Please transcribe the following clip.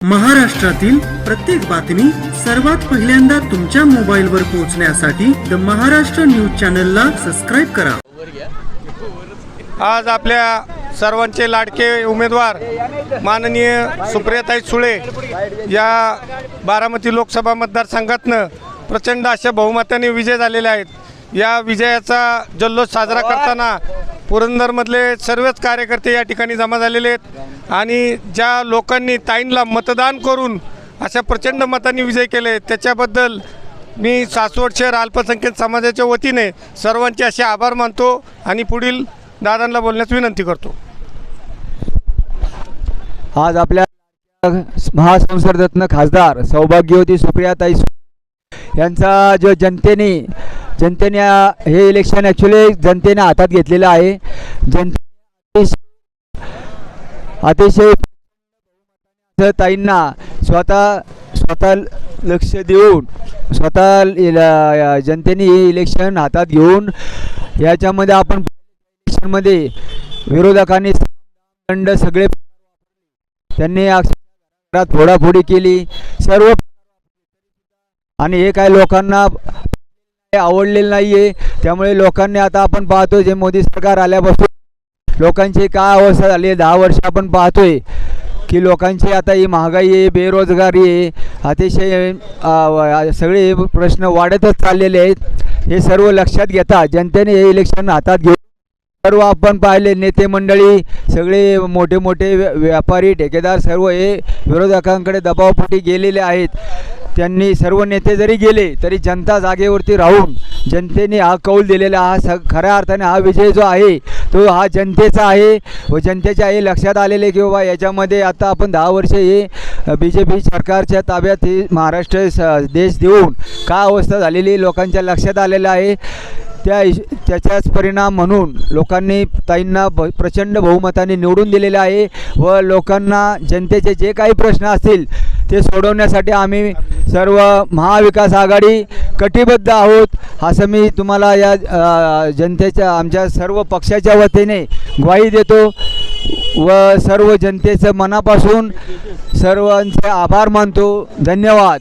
महाराष्ट्रातील प्रत्येक बातमी सर्वात पहिल्यांदा तुमच्या मोबाईलवर पोहोचण्यासाठी द महाराष्ट्र न्यूज चॅनलला सबस्क्राईब करा। आज आपल्या सर्वांचे लाडके उमेदवार माननीय सुप्रियाताई सुळे या बारामती लोकसभा मतदारसंघातनं प्रचंड अशा बहुमताने विजय झालेले आहेत। या विजयाचा जल्लोष साजरा करताना पुरंदरमधले सर्वच कार्यकर्ते या ठिकाणी जमा झालेले आहेत आणि ज्या लोकांनी ताईंना मतदान करून अशा प्रचंड मतांनी विजय केले त्याच्याबद्दल मी सासवड शहर अल्पसंख्याक समाजाच्या वतीने सर्वांचे असे आभार मानतो आणि पुढील दादांना बोलण्यास विनंती करतो। आज आपल्या महासंसदरत्न खासदार सौभाग्यवती सुप्रियाताई यांचा जो जनतेने हे इलेक्शन ॲक्च्युली जनतेने हातात घेतलेलं आहे। अतिशय ताईंना स्वतः लक्ष देऊन स्वतः जनतेने हे इलेक्शन हातात घेऊन याच्यामध्ये आपण इलेक्शनमध्ये विरोधकांनी दंड सगळे त्यांनी फोडाफोडी केली सर्व आणि हे काय लोकांना आवडलेलं नाही आहे। त्यामुळे लोकांनी आता आपण पाहतो जे मोदी सरकार आल्यापासून लोकांची काय अवस्था झाली आहे 10 वर्ष आपण पाहतोय की लोकांची आता ही महागाई आहे बेरोजगारी आहे अतिशय सगळे प्रश्न वाढतच चाललेले आहेत। हे सर्व लक्षात घेता जनतेने हे इलेक्शन हातात घेऊन सर्व आपण पाहिले नेते मंडळी सगळे मोठे मोठे व्यापारी ठेकेदार सर्व हे विरोधकांकडे दबावपोटी गेलेले आहेत। त्यांनी सर्व नेते जरी गेले तरी जनता जागेवरती राहून जनतेने हा कौल दिलेला हा खऱ्या अर्थाने हा विजय जो आहे तो हा जनतेचा आहे व जनतेच्या हे लक्षात आलेले की बाबा याच्यामध्ये आता आपण 10 वर्ष हे BJP सरकारच्या ताब्यात हे महाराष्ट्र देश देऊन काय अवस्था झालेली लोकांच्या लक्षात आलेलं आहे। त्याचाच परिणाम म्हणून लोकांनी ताईंना प्रचंड बहुमताने निवडून दिलेले आहे व लोकांना जनतेचे जे काही प्रश्न असतील ते सोडवण्यासाठी आम्ही सर्व महाविकास आघाडी कटिबद्ध आहोत असं मी तुम्हाला या जनतेच्या आमच्या सर्व पक्षाच्या वतीने ग्वाही देतो व सर्व जनतेचं मनापासून सर्वांचे आभार मानतो। धन्यवाद।